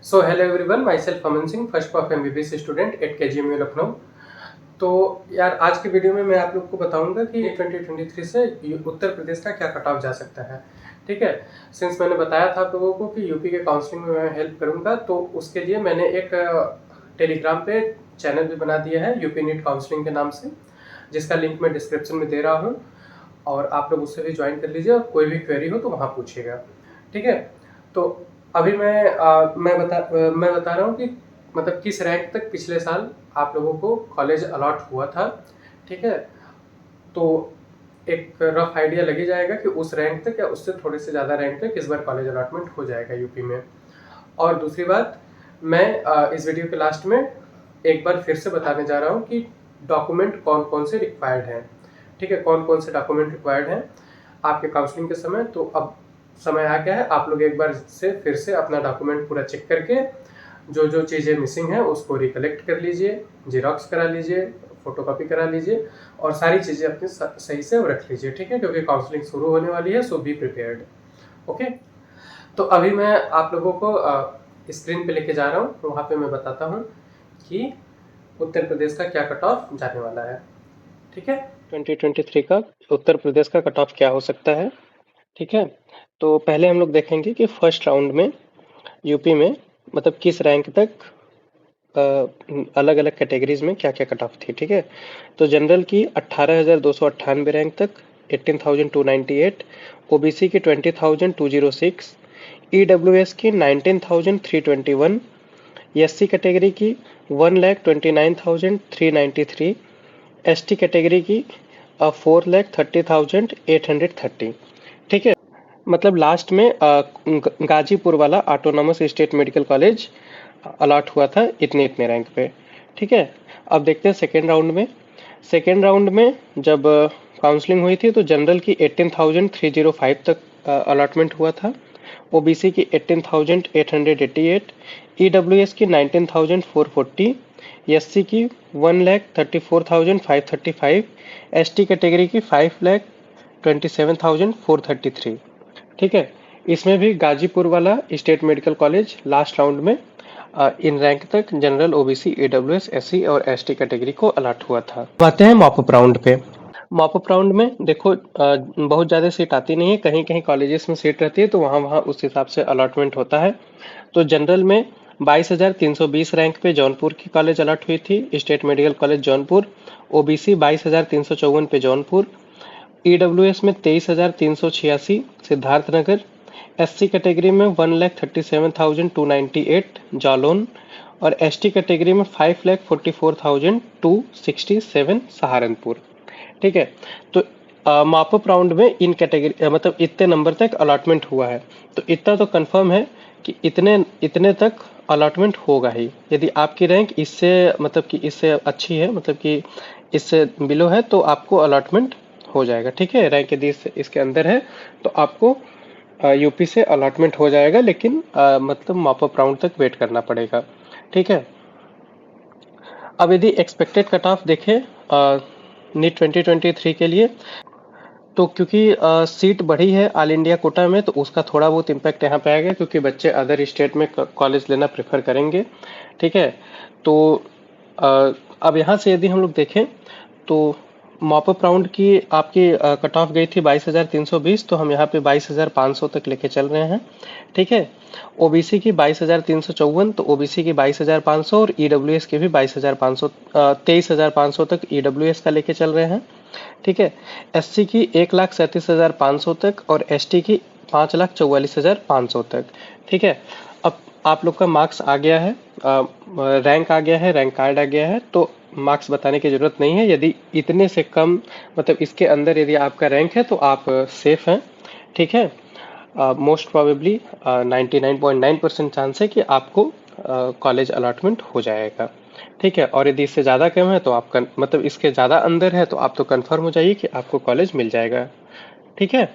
So hello everyone, my self Aman Singh, first of MBBS student at KGMU Lucknow. तो यार आज की वीडियो में मैं आप लोग को बताऊंगा कि 2023 से उत्तर प्रदेश का क्या कट ऑफ जा सकता है। ठीक है, सिंस मैंने बताया था आप लोगों को कि यूपी के काउंसलिंग में मैं हेल्प करूंगा, तो उसके लिए मैंने एक टेलीग्राम पे चैनल भी बना दिया है यूपी नीट काउंसलिंग के नाम से, जिसका लिंक मैं डिस्क्रिप्शन में दे रहा हूँ और आप लोग उससे भी ज्वाइन कर लीजिए और कोई भी क्वेरी हो तो वहाँ पूछिएगा। ठीक है, तो अभी मैं बता रहा हूँ कि मतलब किस रैंक तक पिछले साल आप लोगों को कॉलेज अलॉट हुआ था। ठीक है, तो एक रफ आइडिया लग ही जाएगा कि उस रैंक तक या उससे थोड़े से ज़्यादा रैंक तक इस बार कॉलेज अलॉटमेंट हो जाएगा यूपी में। और दूसरी बात, मैं इस वीडियो के लास्ट में एक बार फिर से बताने जा रहा हूँ कि डॉक्यूमेंट कौन कौन से रिक्वायर्ड हैं। ठीक है, कौन कौन से डॉक्यूमेंट रिक्वायर्ड हैं आपके काउंसलिंग के समय। तो अब समय आ गया है, आप लोग एक बार से फिर से अपना डॉक्यूमेंट पूरा चेक करके जो जो चीज़ें मिसिंग हैं उसको रिकलेक्ट कर लीजिए, जेरॉक्स करा लीजिए, फोटोकॉपी करा लीजिए और सारी चीज़ें अपनी सही से रख लीजिए। ठीक है, क्योंकि काउंसलिंग शुरू होने वाली है, सो बी प्रिपेयर्ड। ओके, तो अभी मैं आप लोगों को स्क्रीन पे लेके जा रहा हूँ, वहाँ पे मैं बताता हूँ कि उत्तर प्रदेश का क्या कट ऑफ जाने वाला है। ठीक है, 2023 का उत्तर प्रदेश का कट ऑफ क्या हो सकता है। ठीक है, तो पहले हम लोग देखेंगे कि फर्स्ट राउंड में यूपी में मतलब किस रैंक तक अलग अलग कैटेगरीज में क्या क्या कट ऑफ थी। ठीक है, तो जनरल की 18,298 रैंक तक 18,298, ओबीसी की 20,206, ईडब्ल्यूएस की 19,321, एससी कैटेगरी की 1,29,393, एसटी कैटेगरी की 4,30,830। ठीक है, मतलब लास्ट में गाजीपुर वाला autonomous state medical college allot हुआ था इतने इतने रैंक पे। ठीक है, अब देखते हैं सेकेंड राउंड में। सेकेंड राउंड में जब काउंसलिंग हुई थी तो जनरल की 18,305 तक अलॉटमेंट हुआ था, ओबीसी की 18,888, ईडब्ल्यूएस की 19,440, एससी की 1,34,535, एसटी कैटेगरी की 5,27,433। ठीक है, इसमें भी गाजीपुर वाला state medical college last round में इन रैंक तक जनरल, ओबीसी, ईडब्ल्यूएस, एससी और एसटी कैटेगरी को अलॉट हुआ था। आते हैं मॉपअप राउंड पे। मॉपअप राउंड में देखो बहुत ज़्यादा सीट आती नहीं है, कहीं कहीं कॉलेजेस में सीट रहती है तो वहाँ वहाँ उस हिसाब से अलॉटमेंट होता है। तो जनरल में 22,320 रैंक पे जौनपुर की कॉलेज अलॉट हुई थी, state medical college Jaunpur. OBC 22,354 पे जौनपुर, ईडब्ल्यूएस में 23,386 सिद्धार्थनगर, एससी कैटेगरी में 1,37,298 जालौन और एसटी कैटेगरी में 5,44,267 सहारनपुर। ठीक है, तो मॉपअप राउंड में इन कैटेगरी मतलब इतने नंबर तक अलॉटमेंट हुआ है, तो इतना तो कंफर्म है कि इतने इतने तक अलॉटमेंट होगा ही। यदि आपकी रैंक इससे मतलब कि इससे अच्छी है, मतलब कि इससे बिलो है, तो आपको अलॉटमेंट हो जाएगा। ठीक है, रैंक यदि इसके अंदर है तो आपको यूपी से अलॉटमेंट हो जाएगा, लेकिन मतलब मॉपअप राउंड तक वेट करना पड़ेगा। ठीक है, अब यदि एक्सपेक्टेड कट ऑफ देखें नीट 2023 के लिए, तो क्योंकि सीट बढ़ी है ऑल इंडिया कोटा में, तो उसका थोड़ा बहुत इम्पैक्ट यहाँ पे आएगा, क्योंकि बच्चे अदर स्टेट में कॉलेज लेना प्रेफर करेंगे। ठीक है, तो अब यहाँ से यदि हम लोग देखें तो मॉपअप राउंड की आपकी कट ऑफ गई थी 22,320, तो हम यहाँ पे 22,500 तक लेके चल रहे हैं। ठीक है, ओबीसी की 22,354, तो ओबीसी की 22,500 और ईडब्ल्यूएस की भी 22,500 23,500 तक ईडब्ल्यूएस का लेके चल रहे हैं। ठीक है, एससी की 1,37,500 तक और एसटी की 5,44,500 तक। ठीक है, अब आप लोग का मार्क्स आ गया है, रैंक आ गया है, रैंक कार्ड आ गया है, तो मार्क्स बताने की जरूरत नहीं है। यदि इतने से कम मतलब इसके अंदर यदि आपका रैंक है तो आप सेफ हैं। ठीक है, मोस्ट प्रोबेबली 99.9% चांस है कि आपको कॉलेज अलॉटमेंट हो जाएगा। ठीक है, और यदि इससे ज़्यादा कम है तो आप मतलब इसके ज़्यादा अंदर है तो आप तो कंफर्म हो जाइए कि आपको कॉलेज मिल जाएगा। ठीक है,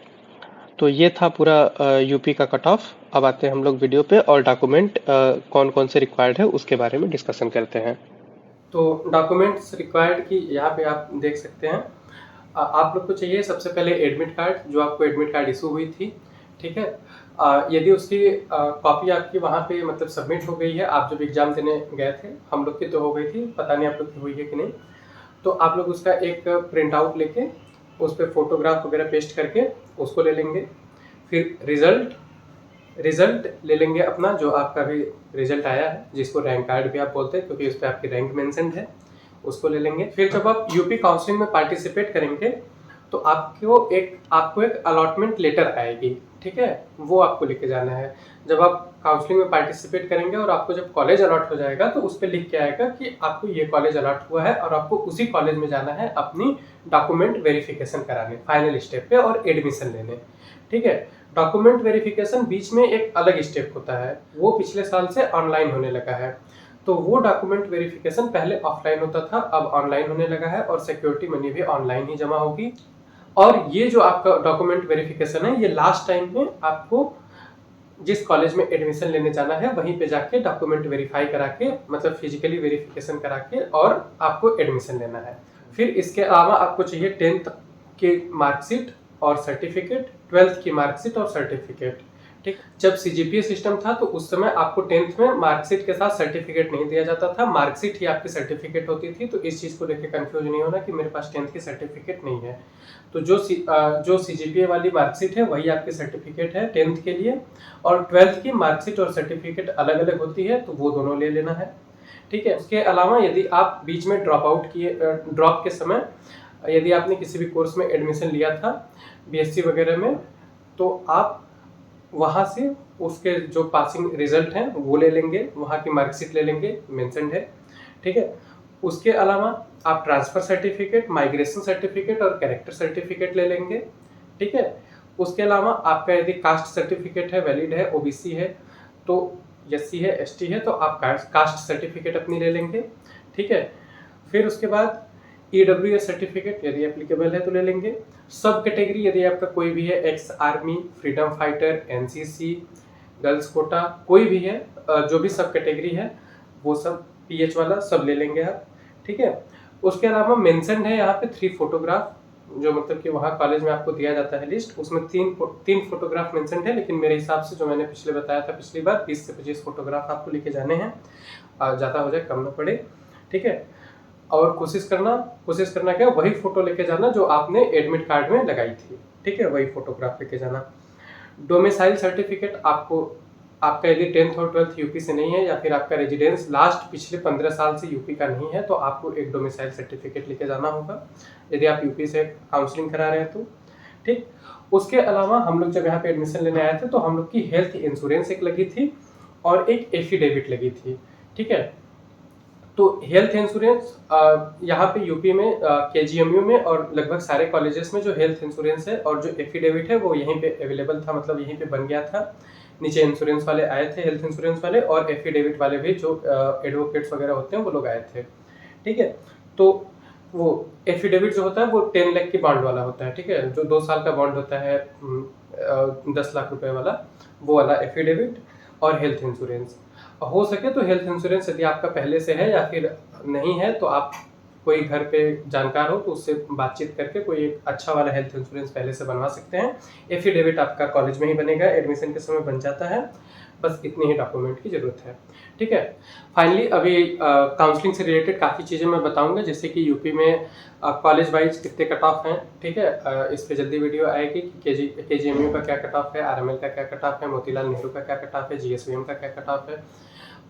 तो ये था पूरा यूपी का कट ऑफ। अब आते हैं हम लोग वीडियो पे और डॉक्यूमेंट कौन कौन से रिक्वायर्ड है उसके बारे में डिस्कशन करते हैं। तो डॉक्यूमेंट्स रिक्वायर्ड की यहाँ पे आप देख सकते हैं। आप लोग को चाहिए सबसे पहले एडमिट कार्ड, जो आपको एडमिट कार्ड इशू हुई थी। ठीक है, यदि उसकी कॉपी आपकी वहाँ पे मतलब सबमिट हो गई है, आप जब एग्ज़ाम देने गए थे, हम लोग की तो हो गई थी, पता नहीं आप लोग की हुई है कि नहीं, तो आप लोग उसका एक प्रिंट आउट लेके उस पे फ़ोटोग्राफ वगैरह पेस्ट करके उसको ले लेंगे। फिर रिज़ल्ट ले लेंगे अपना, जो आपका भी रिज़ल्ट आया है, जिसको रैंक कार्ड भी आप बोलते हैं क्योंकि उस पे आपकी रैंक मेंशन्ड है, उसको ले लेंगे। फिर जब आप यूपी काउंसलिंग में पार्टिसिपेट करेंगे तो आपको एक अलॉटमेंट लेटर आएगी, ठीक है? वो आपको लेके जाना है। जब आप काउंसलिंग में पार्टिसिपेट करेंगे और आपको जब कॉलेज अलॉट हो जाएगा तो उस पे लिख के आएगा कि आपको ये कॉलेज अलॉट हुआ है और आपको उसी कॉलेज में जाना है अपनी डॉक्यूमेंट वेरिफिकेशन कराने फाइनल स्टेप पे और एडमिशन लेने, ठीक है? डॉक्यूमेंट वेरिफिकेशन बीच में एक अलग स्टेप होता है, वो पिछले साल से ऑनलाइन होने लगा है। तो वो डॉक्यूमेंट वेरिफिकेशन पहले ऑफलाइन होता था, अब ऑनलाइन होने लगा है और सिक्योरिटी मनी भी ऑनलाइन ही जमा होगी। और ये जो आपका डॉक्यूमेंट वेरिफिकेशन है, ये लास्ट टाइम में आपको जिस कॉलेज में एडमिशन लेने जाना है वहीं पे जाके डॉक्यूमेंट वेरीफाई करा के, मतलब फिजिकली वेरिफिकेशन करा के और आपको एडमिशन लेना है। फिर इसके अलावा आपको चाहिए 10th की मार्कशीट और सर्टिफिकेट, 12th की मार्कशीट और सर्टिफिकेट, ठीक। जब सीजीपीए सिस्टम था तो उस समय आपको 10th में मार्कशीट के साथ सर्टिफिकेट नहीं दिया जाता था, मार्कशीट ही आपकी सर्टिफिकेट होती थी। तो इस चीज़ को लेकर कंफ्यूज नहीं होना कि मेरे पास 10th की सर्टिफिकेट नहीं है। तो जो सीजीपीए वाली मार्कशीट है वही आपकी सर्टिफिकेट है 10th के लिए, और 12th की मार्कशीट और सर्टिफिकेट अलग अलग होती है, तो वो दोनों ले लेना है, ठीक है। उसके अलावा यदि आप बीच में ड्रॉप के समय यदि आपने किसी भी कोर्स में एडमिशन लिया था बीएससी वगैरह में, तो आप वहाँ से उसके जो पासिंग रिजल्ट हैं वो ले लेंगे, वहाँ की मार्कशीट ले लेंगे, मेंशन्ड है, ठीक है। उसके अलावा आप ट्रांसफ़र सर्टिफिकेट, माइग्रेशन सर्टिफिकेट और कैरेक्टर सर्टिफिकेट ले लेंगे, ठीक है। उसके अलावा आपका यदि कास्ट सर्टिफिकेट है, वैलिड है, ओबीसी है, तो एससी है, एसटी है, तो आप कास्ट सर्टिफिकेट अपनी ले लेंगे, ठीक है। फिर उसके बाद ईडब्ल्यूएस सर्टिफिकेट यदि एप्लीकेबल है तो ले लेंगे। सब कैटेगरी यदि आपका कोई भी है, ex army, freedom fighter, NCC, girls quota, कोई भी है, जो भी सब कैटेगरी है वो सब पीएच वाला सब ले लेंगे आप, ठीक है। उसके अलावा मेंशन है यहाँ पे 3 फोटोग्राफ, जो मतलब कि वहाँ कॉलेज में आपको दिया जाता है लिस्ट, उसमें तीन फोटोग्राफ मेंशन है, लेकिन मेरे हिसाब से जो मैंने पिछले बताया था पिछली बार 20 से 25 फोटोग्राफ आपको लेके जाने हैं, ज़्यादा हो जाए कम ना पड़े, ठीक है। और कोशिश करना क्या, वही फोटो लेके जाना जो आपने एडमिट कार्ड में लगाई थी, ठीक है, वही फोटोग्राफ लेके जाना। डोमिसाइल सर्टिफिकेट आपका यदि 10th और 12th यूपी से नहीं है, या फिर आपका रेजिडेंस लास्ट पिछले 15 साल से यूपी का नहीं है, तो आपको एक डोमिसाइल सर्टिफिकेट लेके जाना होगा यदि आप यूपी से काउंसलिंग करा रहे हैं तो, ठीक। उसके अलावा हम लोग जब यहाँ पे एडमिशन लेने आए थे तो हम लोग की हेल्थ इंश्योरेंस एक लगी थी और एक एफिडेविट लगी थी, ठीक है। तो हेल्थ इंश्योरेंस यहाँ पे यूपी में केजीएमयू में और लगभग सारे कॉलेजेस में जो हेल्थ इंश्योरेंस है और जो एफिडेविट है वो यहीं पे अवेलेबल था, मतलब यहीं पे बन गया था। नीचे इंश्योरेंस वाले आए थे, हेल्थ इंश्योरेंस वाले, और एफिडेविट वाले भी जो एडवोकेट्स वगैरह होते हैं वो लोग आए थे, ठीक है। तो वो एफिडेविट जो होता है वो 10 लाख की बॉन्ड वाला होता है, ठीक है, जो 2 साल का बॉन्ड होता है 10 लाख रुपए वाला, वो वाला एफिडेविट और हेल्थ इंश्योरेंस। हो सके तो हेल्थ इंश्योरेंस यदि आपका पहले से है या फिर नहीं है तो आप कोई घर पे जानकार हो तो उससे बातचीत करके कोई एक अच्छा वाला हेल्थ इंश्योरेंस पहले से बनवा सकते हैं। एफिडेविट आपका कॉलेज में ही बनेगा, एडमिशन के समय बन जाता है, बस इतनी ही डॉक्यूमेंट की ज़रूरत है, ठीक है। फाइनली अभी काउंसलिंग से रिलेटेड काफ़ी चीज़ें मैं बताऊंगा, जैसे कि यूपी में कॉलेज वाइज कितने कट ऑफ हैं, ठीक है। इस पर जल्दी वीडियो आएगी कि केजीएमयू का क्या कट ऑफ है, आरएमएल का क्या कट ऑफ है, मोतीलाल नेहरू का क्या कट ऑफ है, जीएसवीएम का क्या कट ऑफ है,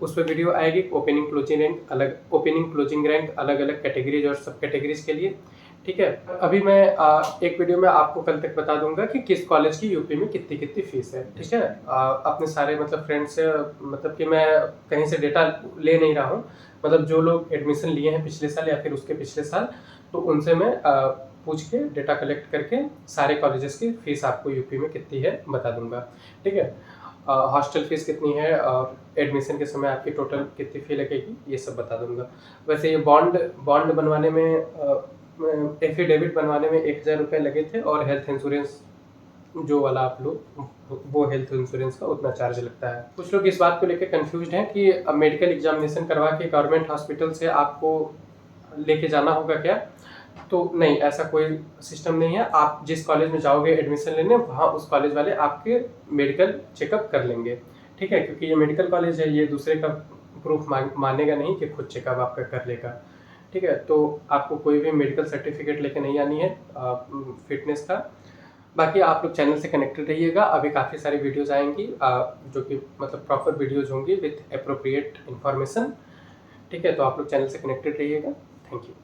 उस पर वीडियो आएगी। ओपनिंग क्लोजिंग रैंक अलग अलग कैटेगरीज और सब कैटेगरीज के लिए, ठीक है। अभी मैं एक वीडियो में आपको कल तक बता दूंगा कि किस कॉलेज की यूपी में कितनी कितनी फीस है, ठीक है। अपने सारे मतलब फ्रेंड्स से, मतलब कि मैं कहीं से डेटा ले नहीं रहा हूँ, मतलब जो लोग एडमिशन लिए हैं पिछले साल या फिर उसके पिछले साल, तो उनसे मैं पूछ के डेटा कलेक्ट करके सारे कॉलेजेस की फीस आपको यूपी में कितनी है बता दूंगा, ठीक है। हॉस्टल फीस कितनी है और एडमिशन के समय आपकी टोटल कितनी फी लगेगी, ये सब बता दूंगा। वैसे ये बॉन्ड बनवाने में, एफिडेविट बनवाने में 1000 रुपये लगे थे, और हेल्थ इंश्योरेंस जो वाला आप लोग, वो हेल्थ इंश्योरेंस का उतना चार्ज लगता है। कुछ लोग इस बात को लेकर कंफ्यूज हैं कि मेडिकल एग्जामिनेशन करवा के गवर्नमेंट हॉस्पिटल से आपको लेके जाना होगा क्या। तो नहीं, ऐसा कोई सिस्टम नहीं है। आप जिस कॉलेज में जाओगे एडमिशन लेने, वहाँ उस कॉलेज वाले आपके मेडिकल चेकअप कर लेंगे, ठीक है, क्योंकि ये मेडिकल कॉलेज है, ये दूसरे का प्रूफ मानेगा नहीं कि खुद चेकअप आपका कर लेगा, ठीक है। तो आपको कोई भी मेडिकल सर्टिफिकेट लेके नहीं आनी है फिटनेस का। बाकी आप लोग चैनल से कनेक्टेड रहिएगा, अभी काफ़ी सारी वीडियोस आएंगी जो कि मतलब प्रॉपर वीडियोस होंगी विथ अप्रोप्रिएट इन्फॉर्मेशन, ठीक है। तो आप लोग चैनल से कनेक्टेड रहिएगा। Thank you.